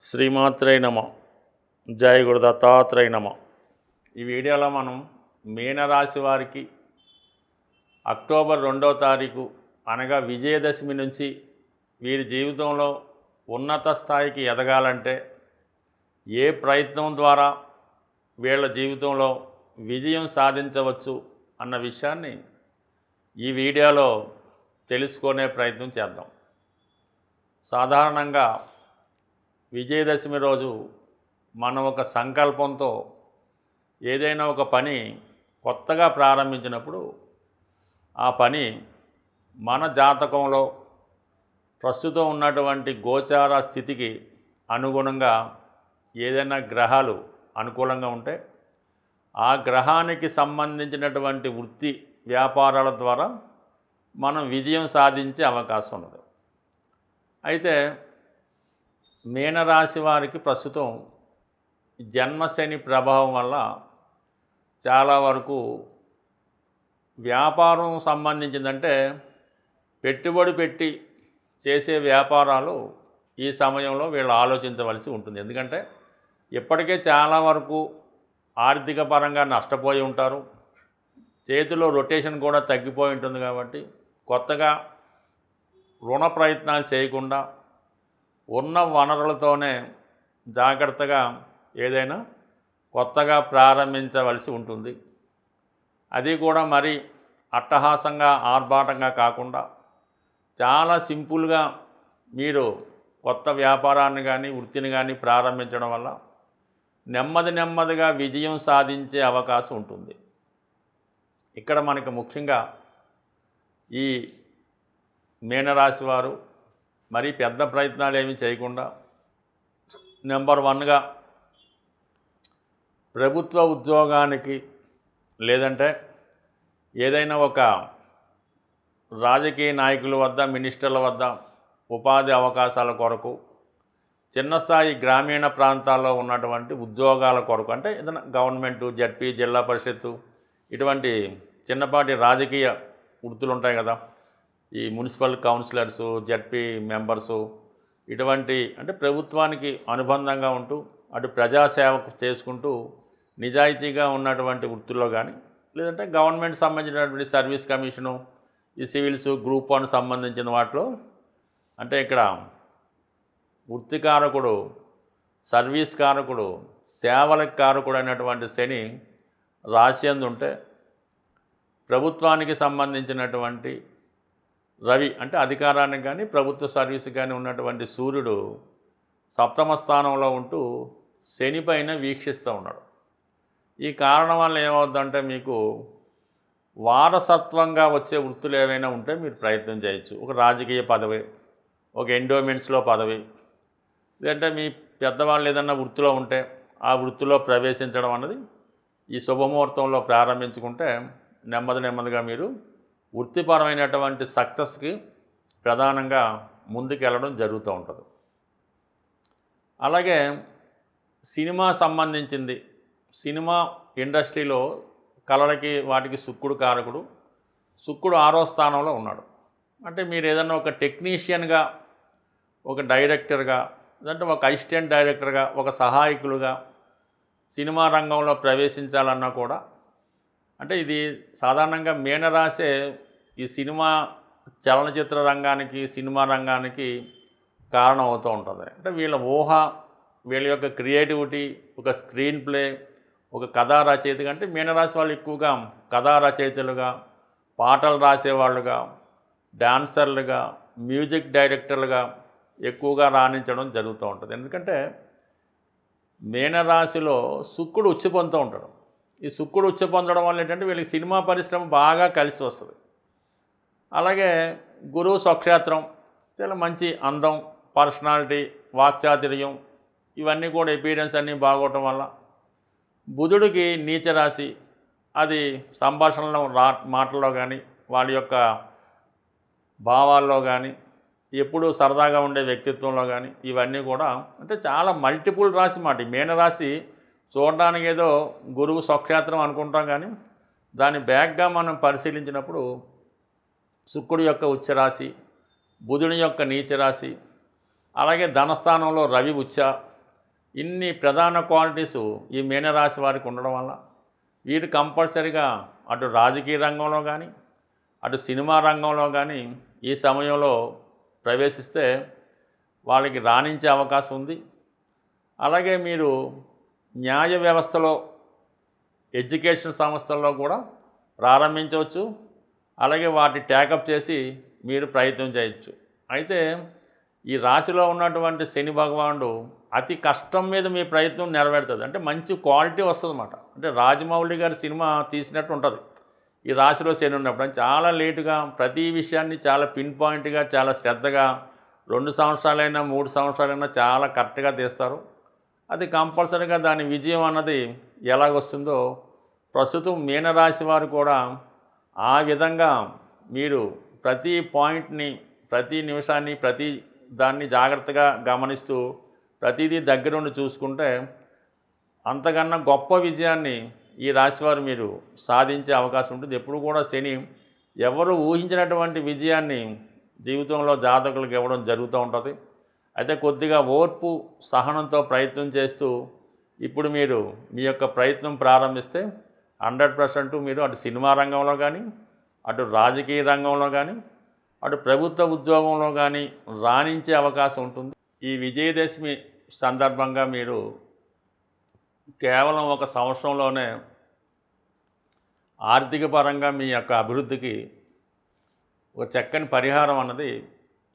శ్రీమాత్రే నమ. జయ గురు దత్తాత్రేయ నమ. ఈ వీడియోలో మనం మీనరాశి వారికి అక్టోబర్ 2వ తారీఖు అనగా విజయదశమి నుంచి వీరి జీవితంలో ఉన్నత స్థాయికి ఎదగాలంటే ఏ ప్రయత్నం ద్వారా వీళ్ళ జీవితంలో విజయం సాధించవచ్చు అన్న విషయాన్ని ఈ వీడియోలో తెలుసుకునే ప్రయత్నం చేద్దాం. సాధారణంగా విజయదశమి రోజు మనం ఒక సంకల్పంతో ఏదైనా ఒక పని కొత్తగా ప్రారంభించినప్పుడు ఆ పని మన జాతకంలో ప్రస్తుతం ఉన్నటువంటి గోచార స్థితికి అనుగుణంగా ఏదైనా గ్రహాలు అనుకూలంగా ఉంటే ఆ గ్రహానికి సంబంధించినటువంటి వృత్తి వ్యాపారాల ద్వారా మనం విజయం సాధించే అవకాశం ఉన్నది. అయితే మీనరాశి వారికి ప్రస్తుతం జన్మశని ప్రభావం వల్ల చాలా వరకు వ్యాపారం సంబంధించిందంటే పెట్టుబడి పెట్టి చేసే వ్యాపారాలు ఈ సమయంలో వీళ్ళు ఆలోచించవలసి ఉంటుంది. ఎందుకంటే ఇప్పటికే చాలా వరకు ఆర్థిక పరంగా నష్టపోయి ఉంటారు, చేతిలో రొటేషన్ కూడా తగ్గిపోయి ఉంటుంది. కాబట్టి కొత్తగా రుణ ప్రయత్నాలు చేయకుండా ఉన్న వనరులతోనే జాగ్రత్తగా ఏదైనా కొత్తగా ప్రారంభించవలసి ఉంటుంది. అది కూడా మరి అట్టహాసంగా ఆర్భాటంగా కాకుండా చాలా సింపుల్గా మీరు కొత్త వ్యాపారాన్ని కానీ వృత్తిని కానీ ప్రారంభించడం వల్ల నెమ్మదిగా విజయం సాధించే అవకాశం ఉంటుంది. ఇక్కడ మనకు ముఖ్యంగా ఈ మీనరాశి వారు మరి పెద్ద ప్రయత్నాలు ఏమీ చేయకుండా నెంబర్ 1గా ప్రభుత్వ ఉద్యోగానికి లేదంటే ఏదైనా ఒక రాజకీయ నాయకుల వద్ద మినిస్టర్ల వద్ద ఉపాధి అవకాశాల కొరకు చిన్న స్థాయి గ్రామీణ ప్రాంతాల్లో ఉన్నటువంటి ఉద్యోగాల కొరకు అంటే ఏదైనా గవర్నమెంటు జడ్పీ జిల్లా పరిషత్తు ఇటువంటి చిన్నపాటి రాజకీయ వృత్తులు ఉంటాయి కదా, ఈ మున్సిపల్ కౌన్సిలర్సు జడ్పీ మెంబర్సు ఇటువంటి అంటే ప్రభుత్వానికి అనుబంధంగా ఉంటూ అటు ప్రజాసేవ చేసుకుంటూ నిజాయితీగా ఉన్నటువంటి వృత్తుల్లో కానీ లేదంటే గవర్నమెంట్ సంబంధించినటువంటి సర్వీస్ కమిషను ఈ సివిల్స్ గ్రూప్ 1 సంబంధించిన వాటిలో అంటే ఇక్కడ వృత్తికారకుడు సర్వీస్ కారకుడు సేవలకు కారకుడు అయినటువంటి శని రాశి ఉంటే ప్రభుత్వానికి సంబంధించినటువంటి రవి అంటే అధికారానికి కానీ ప్రభుత్వ సర్వీస్కి కానీ ఉన్నటువంటి సూర్యుడు సప్తమ స్థానంలో ఉంటూ శని పైన వీక్షిస్తూ ఉన్నాడు. ఈ కారణం వల్ల ఏమవుతుందంటే మీకు వారసత్వంగా వచ్చే వృత్తులు ఏవైనా ఉంటే మీరు ప్రయత్నం చేయొచ్చు. ఒక రాజకీయ పదవి, ఒక ఎండోమెంట్స్లో పదవి, లేదంటే మీ పెద్దవాళ్ళు ఏదన్నా వృత్తిలో ఉంటే ఆ వృత్తిలో ప్రవేశించడం అన్నది ఈ శుభముహూర్తంలో ప్రారంభించుకుంటే నెమ్మదిగా మీరు వృత్తిపరమైనటువంటి సక్సెస్కి ప్రధానంగా ముందుకెళ్ళడం జరుగుతూ ఉంటుంది. అలాగే సినిమా సంబంధించింది, సినిమా ఇండస్ట్రీలో కళలకి వాటికి శుక్రుడు కారకుడు, శుక్రుడు 6వ స్థానంలో ఉన్నాడు. అంటే మీరు ఏదన్నా ఒక టెక్నీషియన్గా, ఒక డైరెక్టర్గా, లేదంటే ఒక అసిస్టెంట్ డైరెక్టర్గా, ఒక సహాయకులుగా సినిమా రంగంలో ప్రవేశించాలన్నా కూడా అంటే ఇది సాధారణంగా మీనరాశే ఈ సినిమా చలనచిత్ర రంగానికి సినిమా రంగానికి కారణం అవుతూ ఉంటుంది. అంటే వీళ్ళ ఊహ, వీళ్ళ యొక్క క్రియేటివిటీ, ఒక స్క్రీన్ ప్లే, ఒక కథా రచయిత అంటే మీనరాశి వాళ్ళు ఎక్కువగా కథా రచయితలుగా, పాటలు రాసేవాళ్ళుగా, డాన్సర్లుగా, మ్యూజిక్ డైరెక్టర్లుగా ఎక్కువగా రాణించడం జరుగుతూ ఉంటుంది. ఎందుకంటే మీనరాశిలో శుక్రుడు ఉచ్చి పొందుతూ ఉంటాడు. ఈ శుక్రుడు ఉచ్చి పొందడం వల్ల ఏంటంటే వీళ్ళకి సినిమా పరిశ్రమ బాగా కలిసి వస్తుంది. అలాగే గురువు స్వక్షేత్రం, చాలా మంచి అందం, పర్సనాలిటీ, వాక్చాతుర్యం ఇవన్నీ కూడా ఎపీరియన్స్ అన్నీ బాగోవటం వల్ల బుధుడికి నీచరాశి, అది సంభాషణలో మాటల్లో కానీ వాళ్ళ యొక్క భావాల్లో కానీ ఎప్పుడూ సరదాగా ఉండే వ్యక్తిత్వంలో కానీ ఇవన్నీ కూడా అంటే చాలా మల్టిపుల్ రాశి మాట. ఈ మీనరాశి చూడడానికి ఏదో గురువు స్వక్షేత్రం అనుకుంటాం, కానీ దాని బ్యాక్గా మనం పరిశీలించినప్పుడు శుక్రుడి యొక్క ఉచ్చరాశి, బుధుని యొక్క నీచరాశి, అలాగే ధనస్థానంలో రవి ఉచ్చ, ఇన్ని ప్రధాన క్వాలిటీసు ఈ మీనరాశి వారికి ఉండడం వల్ల వీరు కంపల్సరిగా అటు రాజకీయ రంగంలో కానీ అటు సినిమా రంగంలో కానీ ఈ సమయంలో ప్రవేశిస్తే వాళ్ళకి రాణించే అవకాశం ఉంది. అలాగే మీరు న్యాయ వ్యవస్థలో ఎడ్యుకేషన్ సంస్థల్లో కూడా ప్రారంభించవచ్చు. అలాగే వాటి ట్యాకప్ చేసి మీరు ప్రయత్నం చేయొచ్చు. అయితే ఈ రాశిలో ఉన్నటువంటి శని భగవానుడు అతి కష్టం మీద మీ ప్రయత్నం నెరవేరుతుంది. అంటే మంచి క్వాలిటీ వస్తుందన్నమాట. అంటే రాజమౌళి గారి సినిమా తీసినట్టు ఉంటుంది ఈ రాశిలో శని ఉన్నప్పుడు. చాలా లేటుగా ప్రతి విషయాన్ని చాలా పిన్ పాయింట్గా చాలా శ్రద్ధగా 2 సంవత్సరాలైనా 3 సంవత్సరాలైనా చాలా కరెక్ట్గా తీస్తారు. అది కంపల్సరీగా దాని విజయం అన్నది ఎలాగొస్తుందో ప్రస్తుతం మీనరాశి వారు కూడా ఆ విధంగా మీరు ప్రతి పాయింట్ని ప్రతి నిమిషాన్ని ప్రతి దాన్ని జాగ్రత్తగా గమనిస్తూ ప్రతిదీ దగ్గరుండి చూసుకుంటే అంతకన్నా గొప్ప విజయాన్ని ఈ రాశివారు మీరు సాధించే అవకాశం ఉంటుంది. ఎప్పుడు కూడా శని ఎవరు ఊహించినటువంటి విజయాన్ని జీవితంలో జాతకులకు ఇవ్వడం జరుగుతూ ఉంటుంది. అయితే కొద్దిగా ఓర్పు సహనంతో ప్రయత్నం చేస్తూ ఇప్పుడు మీరు మీ యొక్క ప్రయత్నం ప్రారంభిస్తే 100% మీరు అటు సినిమా రంగంలో కానీ అటు రాజకీయ రంగంలో కానీ అటు ప్రభుత్వ ఉద్యోగంలో కానీ రాణించే అవకాశం ఉంటుంది. ఈ విజయదశమి సందర్భంగా మీరు కేవలం 1 సంవత్సరంలోనే ఆర్థిక పరంగా మీ యొక్క అభివృద్ధికి ఒక చక్కని పరిహారం అన్నది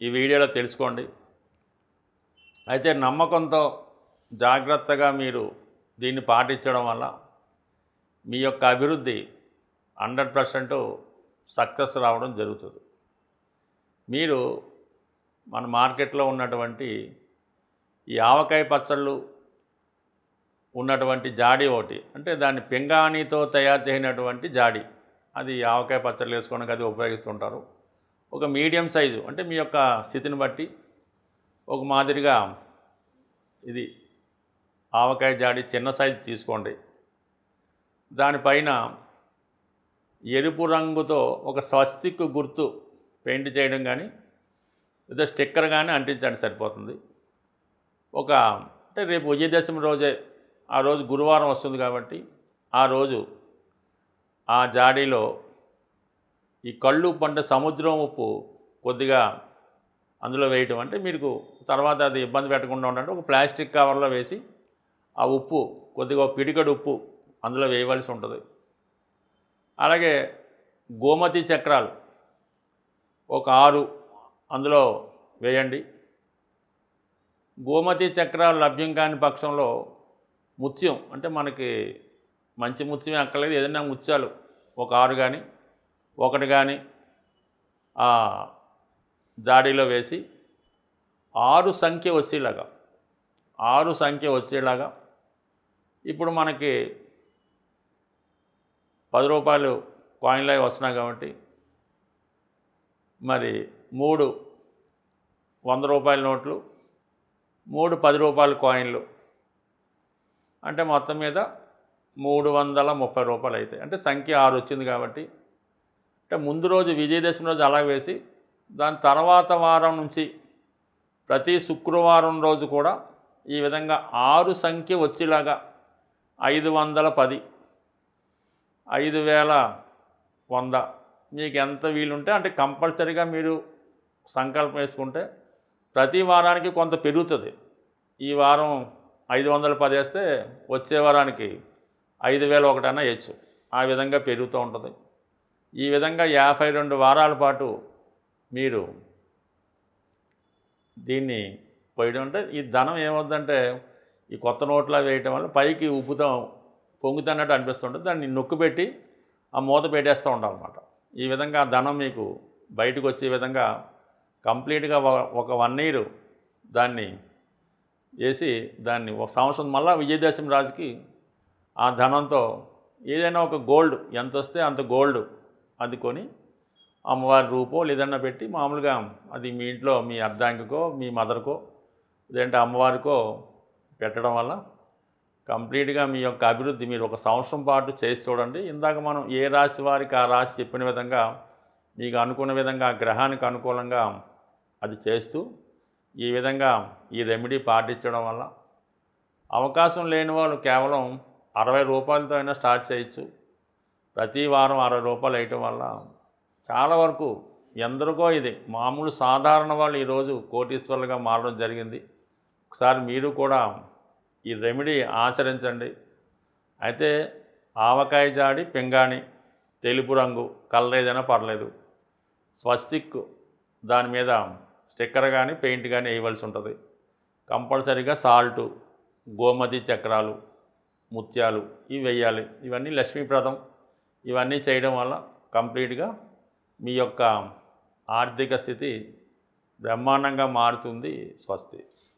ఈ వీడియోలో తెలుసుకోండి. అయితే నమ్మకంతో జాగ్రత్తగా మీరు దీన్ని పాటించడం వల్ల మీ యొక్క అభివృద్ధి 100% సక్సెస్ రావడం జరుగుతుంది. మీరు మన మార్కెట్లో ఉన్నటువంటి ఈ ఆవకాయ పచ్చళ్ళు ఉన్నటువంటి జాడీ ఒకటి, అంటే దాన్ని పింగాణితో తయారు చేసినటువంటి జాడీ, అది ఆవకాయ పచ్చళ్ళు వేసుకోవడానికి అది ఉపయోగిస్తుంటారు. ఒక మీడియం సైజు, అంటే మీ యొక్క స్థితిని బట్టి ఒక మాదిరిగా ఇది ఆవకాయ జాడీ చిన్న సైజు తీసుకోండి. దానిపైన ఎరుపు రంగుతో ఒక స్వస్తిక్ గుర్తు పెయింట్ చేయడం కానీ లేదా స్టిక్కర్ కానీ అంటించండి, సరిపోతుంది. అంటే రేపు విజయదశమి రోజే, ఆ రోజు గురువారం వస్తుంది కాబట్టి ఆ రోజు ఆ జాడీలో ఈ కళ్ళు ఉప్పు, అంటే సముద్రం ఉప్పు కొద్దిగా అందులో వేయటం, అంటే మీకు తర్వాత అది ఇబ్బంది పెట్టకుండా ఉండాలంటే ఒక ప్లాస్టిక్ కవర్లో వేసి ఆ ఉప్పు కొద్దిగా పిడికడు ఉప్పు అందులో వేయవలసి ఉంటుంది. అలాగే గోమతి చక్రాలు ఒక 6 అందులో వేయండి. గోమతి చక్రాలు లభ్యం కాని పక్షంలో ముత్యం, అంటే మనకి మంచి ముత్యం అక్కర్లేదు, ఏదైనా ముత్యాలు ఒక 6 కానీ 1 కానీ ఆ జాడీలో వేసి 6 సంఖ్య వచ్చేలాగా ఇప్పుడు మనకి 10 రూపాయలు కాయిన్లు అవి వస్తున్నాయి కాబట్టి మరి 3 100 రూపాయల నోట్లు, 3 10 రూపాయల కాయిన్లు, అంటే మొత్తం మీద 330 రూపాయలు అవుతాయి. అంటే సంఖ్య 6 వచ్చింది కాబట్టి, అంటే ముందు రోజు విజయదశమి రోజు అలా వేసి దాని తర్వాత వారం నుంచి ప్రతి శుక్రవారం రోజు కూడా ఈ విధంగా 6 సంఖ్య వచ్చేలాగా 510, 5100 మీకు ఎంత వీలుంటే, అంటే కంపల్సరీగా మీరు సంకల్పం వేసుకుంటే ప్రతి వారానికి కొంత పెరుగుతుంది. ఈ వారం 510 వేస్తే వచ్చే వారానికి 5001 అన్నా వేయచ్చు. ఆ విధంగా పెరుగుతూ ఉంటుంది. ఈ విధంగా 52 వారాల పాటు మీరు దీన్ని పోయడం, అంటే ఈ ధనం ఏమవుతుందంటే ఈ కొత్త నోట్లా వేయటం వల్ల పైకి ఉప్పుతో పొంగుతున్నట్టు అనిపిస్తుంటుంది. దాన్ని నొక్కు పెట్టి ఆ మూత పెట్టేస్తూ ఉండాలన్నమాట. ఈ విధంగా ధనం మీకు బయటకు వచ్చే విధంగా కంప్లీట్గా ఒక 1 ఇయర్ దాన్ని వేసి దాన్ని 1 సంవత్సరం మళ్ళీ విజయదశమి రాజుకి ఆ ధనంతో ఏదైనా ఒక గోల్డ్ ఎంత వస్తే అంత గోల్డ్ అది కొని అమ్మవారి రూపో లేదన్నా పెట్టి మామూలుగా అది మీ ఇంట్లో మీ అర్ధాంగికో మీ మదర్కో లేదంటే అమ్మవారికో పెట్టడం వల్ల కంప్లీట్గా మీ యొక్క అభివృద్ధి మీరు 1 సంవత్సరం పాటు చేసి చూడండి. ఇందాక మనం ఏ రాశి వారికి ఆ రాశి చెప్పిన విధంగా మీకు అనుకున్న విధంగా గ్రహానికి అనుకూలంగా అది చేస్తూ ఈ విధంగా ఈ రెమెడీ పాటించడం వల్ల అవకాశం లేని వాళ్ళు కేవలం 60 రూపాయలతో అయినా స్టార్ట్ చేయొచ్చు. ప్రతి వారం 60 రూపాయలు వేయటం వల్ల చాలా వరకు ఎందరికో ఇది మామూలు సాధారణ వాళ్ళు ఈరోజు కోటీశ్వరులుగా మారడం జరిగింది. ఒకసారి మీరు కూడా ఈ రెమెడీ ఆచరించండి. అయితే ఆవకాయ జాడి పింగాణి తెలుపు రంగు కలర్ ఏదైనా పర్లేదు, స్వస్తిక్ దాని మీద స్టిక్కర్ కానీ పెయింట్ కానీ వేయవలసి ఉంటుంది. కంపల్సరీగా సాల్టు, గోమతి చక్రాలు, ముత్యాలు ఇవి వేయాలి. ఇవన్నీ లక్ష్మీప్రదం. ఇవన్నీ చేయడం వల్ల కంప్లీట్గా మీ యొక్క ఆర్థిక స్థితి బ్రహ్మాండంగా మారుతుంది. స్వస్తి.